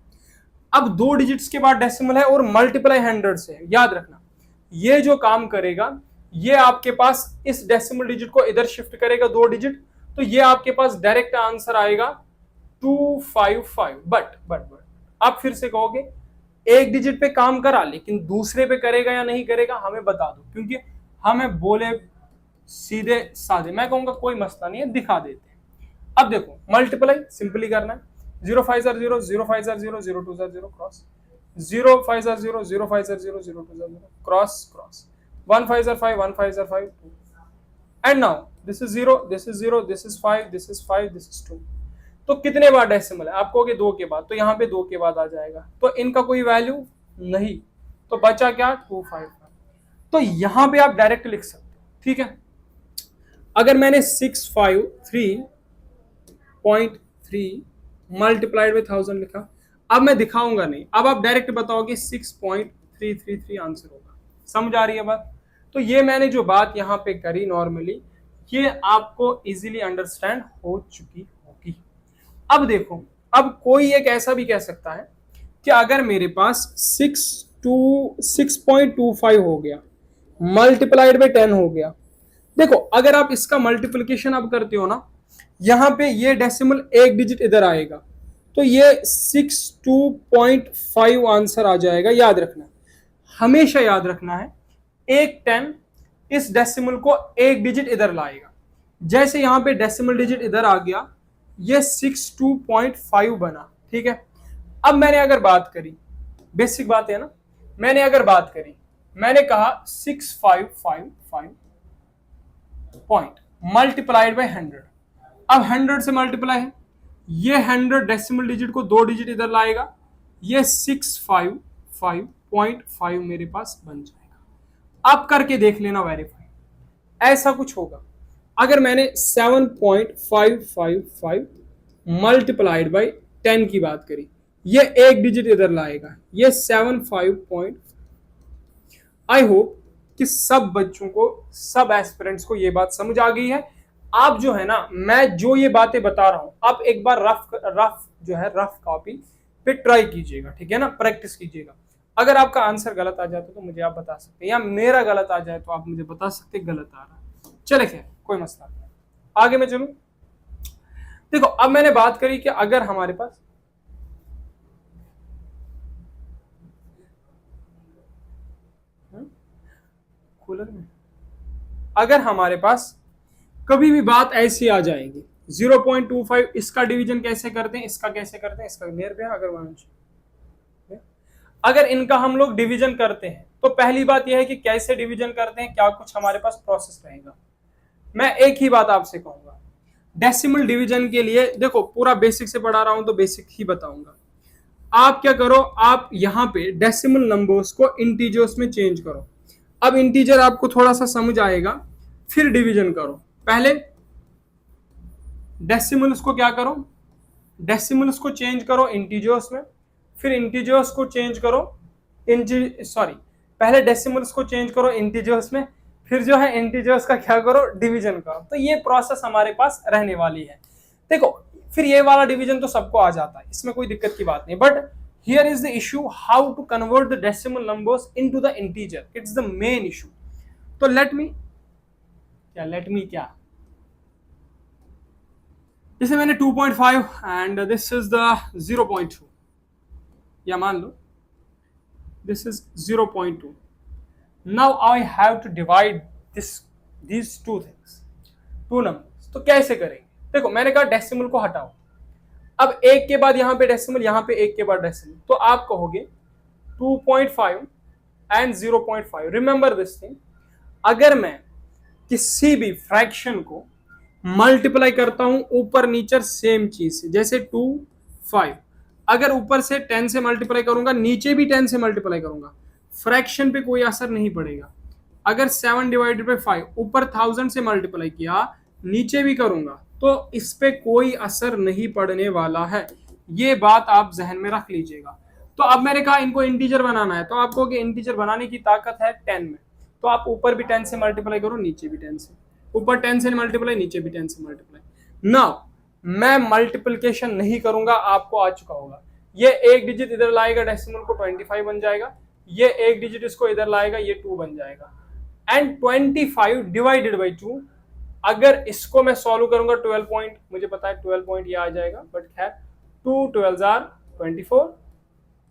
अब दो डिजिट्स के बाद डेसिमल है और मल्टीप्लाई 100 से है। याद रखना ये जो काम करेगा, ये आपके पास इस डेसिमल डिजिट को इधर शिफ्ट करेगा 2 डिजिट, तो ये आपके पास डायरेक्ट आंसर आएगा 255। बट आप फिर से कहोगे एक डिजिट पे काम करा, लेकिन दूसरे पे करेगा या नहीं करेगा हमें बता दो, क्योंकि हमें बोले सीधे साधे। मैं कहूंगा कोई मसला नहीं है, दिखा देते हैं। अब देखो मल्टीप्लाई सिंपली करना है। 0 5 are 0, 0 5 are 0, 0 2 are 0, cross 0 5 are 0, 0 5 are 0, 0 2 are 0, cross cross 1 5 are 5, 1 5 are 5, 2। And now this is 0, this is 0, this is 5, this is 5, this is 2। तो कितने बार डेसिमल है? आप कहोगे 2 के बाद, तो यहाँ पे 2 के बाद आ जाएगा, तो इनका कोई वैल्यू नहीं, तो बचा क्या? 255। तो यहाँ पे आप डायरेक्ट लिख सकते हो, ठीक है। अगर मैंने 653.3 मल्टीप्लाइड बाई 1000 लिखा, अब मैं दिखाऊंगा नहीं, अब आप डायरेक्ट बताओगे 6.333 आंसर होगा। समझ आ रही है बात? तो ये मैंने जो बात यहाँ पे करी नॉर्मली, ये आपको इजीली अंडरस्टैंड हो चुकी होगी। अब देखो, अब कोई एक ऐसा भी कह सकता है कि अगर मेरे पास 6.25 हो गया मल्टीप्लाइड बाई 10 हो गया। देखो अगर आप इसका मल्टीप्लिकेशन अब करते हो ना, यहां पे ये डेसिमल एक डिजिट इधर आएगा, तो ये 62.5 आंसर आ जाएगा। याद रखना, हमेशा याद रखना है, एक 10 इस डेसिमल को एक डिजिट इधर लाएगा। जैसे यहां पे डेसिमल डिजिट इधर आ गया, ये 62.5 बना, ठीक है। अब मैंने अगर बात करी, बेसिक बात है ना, मैंने अगर बात करी, मैंने कहा 6555 पॉइंट मल्टीप्लाइड बाई 100। अब 100 से मल्टीप्लाई है, ये 100 डेसिमल डिजिट को 2 डिजिट इधर लाएगा, ये 655.5 मेरे पास बन जाएगा। अब करके देख लेना वेरीफाई, ऐसा कुछ होगा। अगर मैंने 7.555 मल्टीप्लाइड बाई 10 की बात करी, ये एक डिजिट इधर लाएगा, ये 75। आई होप कि सब बच्चों को, सब एस्पिरेंट्स को ये बात समझ आ गई है। आप जो है ना, मैं जो ये बातें बता रहा हूं, आप एक बार रफ कॉपी पे ट्राई कीजिएगा, ठीक है ना, प्रैक्टिस कीजिएगा। अगर आपका आंसर गलत आ जाता तो मुझे आप बता सकते हैं, या मेरा गलत आ जाए तो आप मुझे बता सकते गलत आ रहा है। चले खैर कोई मसला नहीं, आगे मैं चलूं। देखो अब मैंने बात करी कि अगर हमारे पास कूलर में, अगर हमारे पास कभी भी बात ऐसी आ जाएगी 0.25, इसका डिवीजन कैसे करते हैं, इसका कैसे करते हैं, इसका नियर पे अगर अगर इनका हम लोग डिवीजन करते हैं, तो पहली बात यह है कि कैसे डिवीजन करते हैं, क्या कुछ हमारे पास प्रोसेस रहेगा। मैं एक ही बात आपसे कहूंगा, डेसिमल डिवीजन के लिए देखो पूरा बेसिक से पढ़ा रहा हूं तो बेसिक ही बताऊंगा। आप क्या करो, आप यहां पे डेसिमल नंबर्स को इंटीजर्स में चेंज करो। अब इंटीजर आपको थोड़ा सा समझ आएगा, फिर डिवीजन करो। पहले डेसिमल्स को क्या करो, डेसिमल्स को चेंज करो इंटीजर्स में, फिर इंटीजर्स को चेंज करो पहले डेसिमल्स को चेंज करो इंटीजर्स में, फिर जो है इंटीजर्स का क्या करो, डिवीजन करो। तो ये प्रोसेस हमारे पास रहने वाली है। देखो फिर ये वाला डिवीजन तो सबको आ जाता है, इसमें कोई दिक्कत की बात नहीं, but here is the issue how to convert the decimal numbers into the integer, it's the main issue. तो लेट मी क्या जैसे मैंने 2.5 एंड दिस इज द 0.2, या मान लो this is 0.2। Now I have to divide these two things, two numbers. तो कैसे करेंगे? देखो मैंने कहा डेसिमल को हटाओ, अब एक के बाद यहां पे डेसिमल, यहां पे एक के बाद डेसिमल, तो आप कहोगे 2.5 एंड 0.5। रिमेंबर दिस थिंग, अगर मैं किसी भी फ्रैक्शन को मल्टीप्लाई करता हूं ऊपर नीचे सेम चीज से, जैसे 2 5, अगर ऊपर से 10 से मल्टीप्लाई करूंगा, नीचे भी 10 से मल्टीप्लाई करूंगा, फ्रैक्शन पे कोई असर नहीं पड़ेगा। अगर 7 डिवाइडेड बाई 5 ऊपर 1000 से मल्टीप्लाई किया, नीचे भी करूंगा, तो इस पे कोई असर नहीं पड़ने वाला है। ये बात आप जहन में रख लीजिएगा। तो अब मैंने कहा इनको इंटीजर बनाना है, तो आपको इंटीजर बनाने की ताकत है 10 में, तो आप ऊपर भी 10 से मल्टीप्लाई करो, नीचे भी 10 से, ऊपर 10 से मल्टीप्लाई, नीचे भी 10 से मल्टीप्लाई। नाउ मैं मल्टीप्लिकेशन नहीं करूंगा, आपको आ चुका होगा। ये एक डिजिट इधर लाएगा, डेसिमल को 25 बन जाएगा, ये एक डिजिट इसको इधर लाएगा, ये 2 बन जाएगा। एंड 25 डिवाइडेड बाई 2, अगर इसको मैं सॉल्व करूंगा 12 पॉइंट, मुझे पता है 12 पॉइंट ये आ जाएगा, बट खैर 2 12 आर 24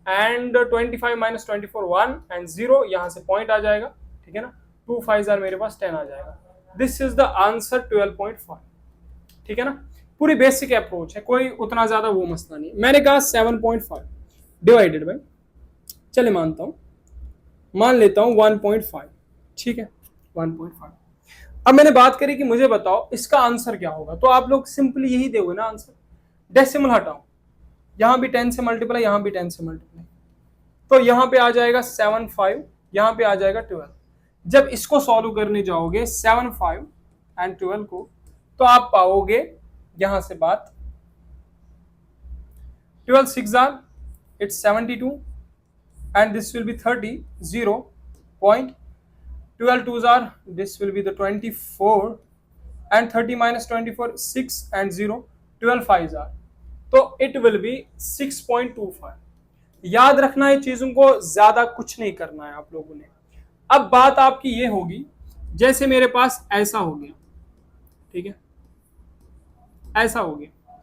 एंड 25 माइनस 24 1 एंड 0, यहां से पॉइंट आ जाएगा, ठीक है ना। 2 5 आर मेरे पास 10 आ जाएगा। दिस इज द आंसर 12.5, ठीक है ना। पूरी बेसिक अप्रोच है, कोई उतना ज्यादा वो मसला नहीं है। मैंने कहा 7.5 डिवाइडेड बाई, चले मानता हूं, मान लेता हूं 1.5, ठीक है 1.5। अब मैंने बात करी कि मुझे बताओ इसका आंसर क्या होगा, तो आप लोग सिंपली यही दोगे ना आंसर, डेसिमल हटाओ, यहां भी 10 से मल्टीप्लाई, यहां भी 10 से मल्टीप्लाई, तो यहां पे आ जाएगा 7 5, यहां पे आ जाएगा 12। जब इसको सॉल्व करने जाओगे 7 5 एंड 12 को, तो आप पाओगे यहां से बात 12 6 are it's 72 and this will be 30 0 point, 12 2s are, this will be the 24 and 30 minus 24 6 and 0, 12 5s are, तो it will be 6.25। याद रखना है चीजों को, ज्यादा कुछ नहीं करना है आप लोगों ने। अब बात आपकी ये होगी, जैसे मेरे पास ऐसा हो गया, ठीक है ऐसा हो गया,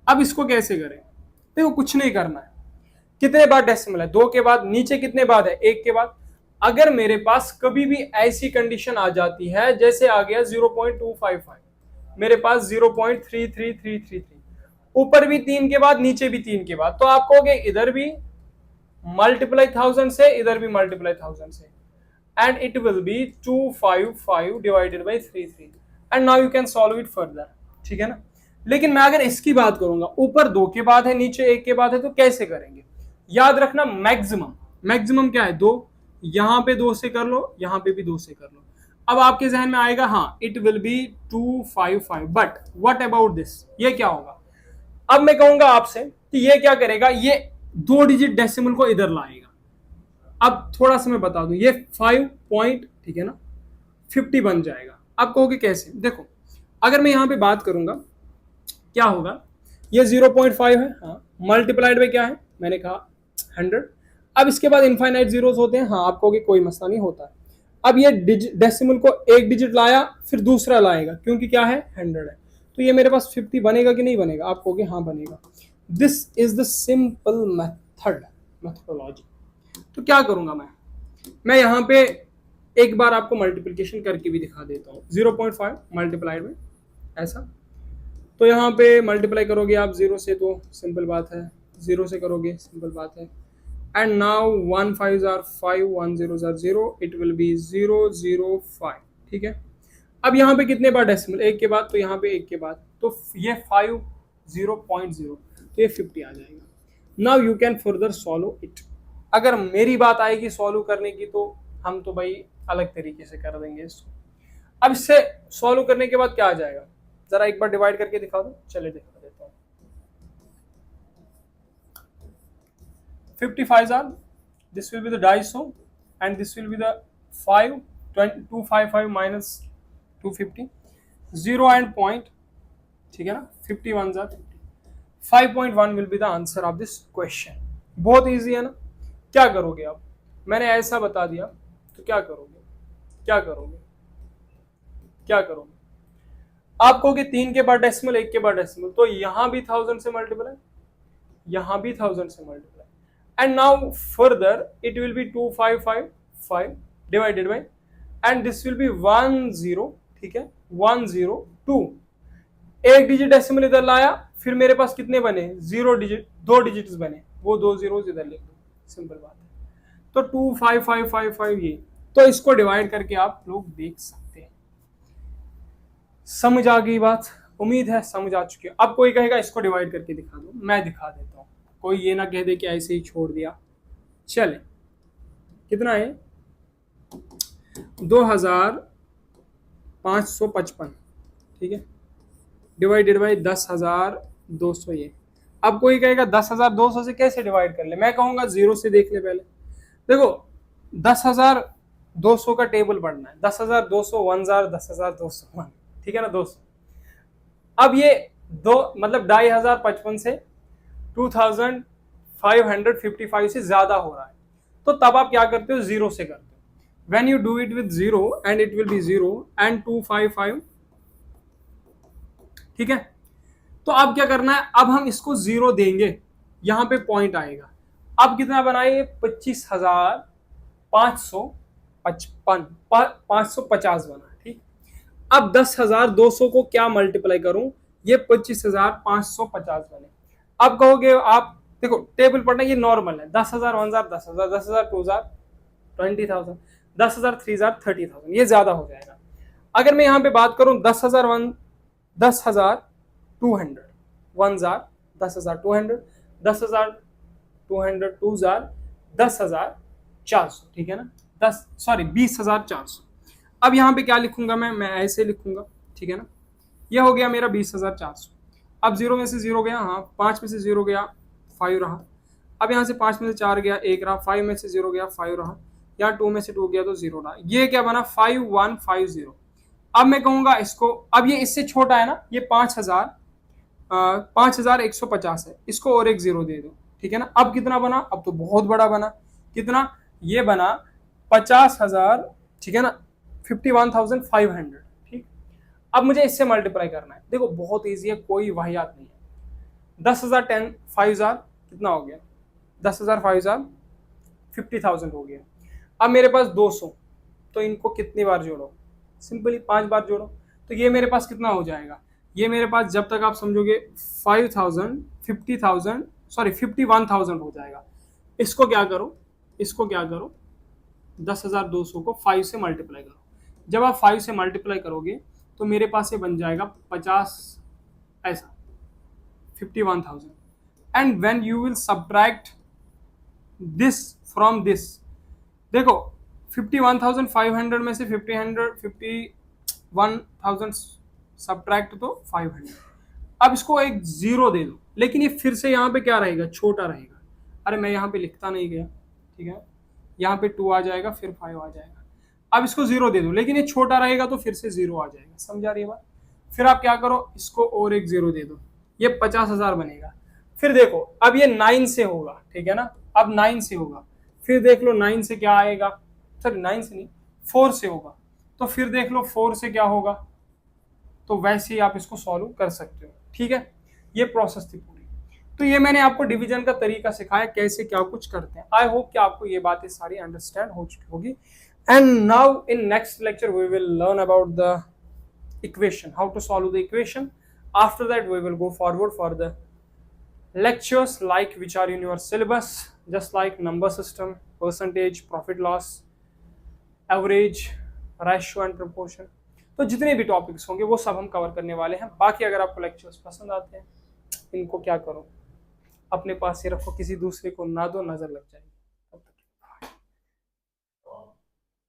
अब इसको कैसे करें? देखो कुछ नहीं करना है, कितने बाद डेसिमल है, 2 के बाद, नीचे कितने बाद है, 1 के बाद। अगर मेरे पास कभी भी ऐसी कंडीशन आ जाती है, जैसे आ गया 0.255, मेरे पास 0.33333, ऊपर भी 3 के बाद, नीचे भी 3 के बाद, तो आप कहोगे इधर भी मल्टीप्लाई 1000 से, इधर भी मल्टीप्लाई 1000 से, and it will be 255 divided by 33, and now you can solve it further, ठीक है ना। लेकिन मैं अगर इसकी बात करूंगा, ऊपर 2 के बाद है, नीचे 1 के बाद है, तो कैसे करेंगे? याद रखना मैक्सिमम क्या है, 2, यहां पे 2 से कर लो, यहां पे भी 2 से कर लो। अब आपके जहन में आएगा हाँ it will be 255, but what about this, ये क्या होगा? अब मैं कहूंगा आपसे कि ये क्या करेगा, ये 2 डिजिट डेसिमल को इधर लाएगा। अब थोड़ा सा मैं बता दूं, ये 5 पॉइंट, ठीक है ना, 50 बन जाएगा। अब कहोगे कैसे? देखो अगर मैं यहां पे बात करूंगा क्या होगा, ये 0.5 है, हाँ, मल्टीप्लाइड में क्या है, मैंने कहा 100। अब इसके बाद इनफाइनाइट जीरोस होते हैं, हाँ आप कहोगे कोई मसला नहीं होता है। अब ये डेसिमल को एक डिजिट लाया, फिर दूसरा लाएगा, क्योंकि क्या है 100 है, तो ये मेरे पास 50 बनेगा कि नहीं बनेगा? आप कहोगे हाँ बनेगा। This is the simple methodology. तो क्या करूंगा मैं यहाँ पे एक बार आपको मल्टीप्लिकेशन करके भी दिखा देता हूँ। 0.5 मल्टीप्लाइड में ऐसा, तो यहाँ पे मल्टीप्लाई करोगे आप 0 से, तो सिंपल बात है, 0 से करोगे, सिंपल बात है, and now 1 5s are 5, 1 0s are 0, it will be 0 0 5, ठीक है। अब यहाँ पे कितने बार डेसिमल, 1 के बाद, तो यहाँ पे 1 के बाद, तो ये 5 0.0, तो ये 50 आ जाएगा। Now you can further solve it. अगर मेरी बात आएगी सॉल्व करने की, तो हम तो भाई अलग तरीके से कर देंगे इसको। अब इससे सॉल्व करने के बाद क्या आ जाएगा, जरा एक बार डिवाइड करके दिखा दो, चले दिखा देता हूँ। 50 5s are, this will be the 250 and this will be the 5, 255 minus 250, 0 and point, ठीक है ना, 51s are 50, 5.1 will be the answer of this question. बहुत इजी है ना. क्या करोगे आप, मैंने ऐसा बता दिया तो क्या करोगे, क्या करोगे, क्या करोगे. आप कहोगे 3 के बाद डेसिमल, 1 के बाद डेसिमल, तो यहां भी 1000 से मल्टीप्लाई, यहां भी 1000 से multiply, and now further it will be 2555 divided by, and this will B 10, ठीक है, 102. एक डिजिट डेसिमल इधर लाया, फिर मेरे पास कितने बने, 0 डिजिट, 2 डिजिट्स बने, वो 2 zeros इधर लिख दो, सिंपल बात है. तो 25555 ये, तो इसको डिवाइड करके आप लोग देख सकते हैं. समझ आ गई बात, उम्मीद है समझ आ चुकी है. अब कोई कहेगा इसको डिवाइड करके दिखा दो, मैं दिखा देता हूं, कोई ये ना कह दे कि ऐसे ही छोड़ दिया. चले, कितना है, 2555, ठीक है, डिवाइडेड बाई 10,200 ये. अब कोई कहेगा 10,200 से कैसे डिवाइड कर ले, मैं कहूंगा 0 से देख ले पहले. देखो 10,200 का टेबल पढ़ना है, 10,200 10,201, ठीक है ना, 200. अब ये दो मतलब 2,555 से 2,555 से ज्यादा हो रहा है, तो तब आप क्या करते हो, 0 से करते हो. When you do it with 0 and it will be 0 and 255, ठीक है. तो अब क्या करना है, अब हम इसको 0 देंगे, यहां पे पॉइंट आएगा. अब कितना बनाए, 25,550 बना, ठीक. अब 10,200 को क्या मल्टीप्लाई करूं, ये 25,550 बने. अब कहोगे आप, देखो टेबल पढ़ना ये नॉर्मल है, 10,000 1,000 10,000 10,000 2,000 20,000 10,000 3,000 30,000, ये ज्यादा हो जाएगा. अगर मैं यहाँ पे बात करूं 10,000 10,200 10,000 10,200 10,200 2,000 10,400, ठीक है ना, 20,400. अब यहाँ पे क्या लिखूंगा मैं ऐसे लिखूंगा, ठीक है ना, ये हो गया मेरा 20,400. अब 0 में से 0 गया, हाँ 5 में से 0 गया, 5 रहा. अब यहाँ से 5 में से 4 गया, 1 रहा. 5 में से 0 गया, 5 रहा. यहाँ 2 में से 2 गया तो 0 रहा. ये क्या बना, 5150. अब मैं कहूंगा इसको, अब ये इससे छोटा है ना, ये 5,150 है, इसको और एक 0 दे दो, ठीक है ना. अब कितना बना, अब तो बहुत बड़ा बना, कितना, ये बना 50,000, ठीक है ना, 51,500, ठीक. अब मुझे इससे मल्टीप्लाई करना है. देखो बहुत इजी है, कोई वाहियात नहीं है. 10,000 10 5,000 कितना हो गया, 10,000 5,000 50,000 हो गया. अब मेरे पास 200, तो इनको कितनी बार जोड़ो, सिंपली 5 बार जोड़ो. तो ये मेरे पास कितना हो जाएगा, ये मेरे पास जब तक आप समझोगे 5,000 50,000 सॉरी 51,000 हो जाएगा. इसको क्या करो, इसको क्या करो, 10,200 को 5 से मल्टीप्लाई करो. जब आप 5 से मल्टीप्लाई करोगे तो मेरे पास ये बन जाएगा 50 ऐसा 51,000. And when you will subtract this from this, देखो 51,500 में से 51,000 सब्ट्रैक्ट तो 500. अब इसको एक 0 दे दो, लेकिन ये फिर से यहाँ पे क्या रहेगा, छोटा रहेगा. अरे मैं यहाँ पे लिखता नहीं गया, ठीक है, यहाँ पे 2 आ जाएगा, फिर 5 आ जाएगा. अब इसको 0 दे दो, लेकिन ये छोटा रहेगा तो फिर से 0 आ जाएगा. समझा रही है बात. फिर आप क्या करो, इसको और एक 0 दे दो, ये 50,000 बनेगा. फिर देखो अब ये 9 से होगा, ठीक है ना, अब 9 से होगा. फिर देख लो 9 से क्या आएगा, सॉरी 9 से नहीं 4 से होगा. तो फिर देख लो 4 से क्या होगा. तो वैसे ही आप इसको सॉल्व कर सकते हो, ठीक है. ये प्रोसेस थी पूरी. तो ये मैंने आपको डिवीजन का तरीका सिखाया, कैसे क्या कुछ करते हैं. आई होप कि आपको ये बातें सारी अंडरस्टैंड हो चुकी होगी. And now in next lecture we will learn about the equation, how to solve the equation. After that we will go forward for the lectures like which are in your syllabus, just like number system, percentage, profit loss, average, ratio and proportion. तो जितने भी topics होंगे वो सब हम cover करने वाले हैं. बाकी अगर आपको लेक्चर्स पसंद आते हैं, इनको क्या करो, अपने पास ही रखो, किसी दूसरे को ना दो, नजर लग जाएगी.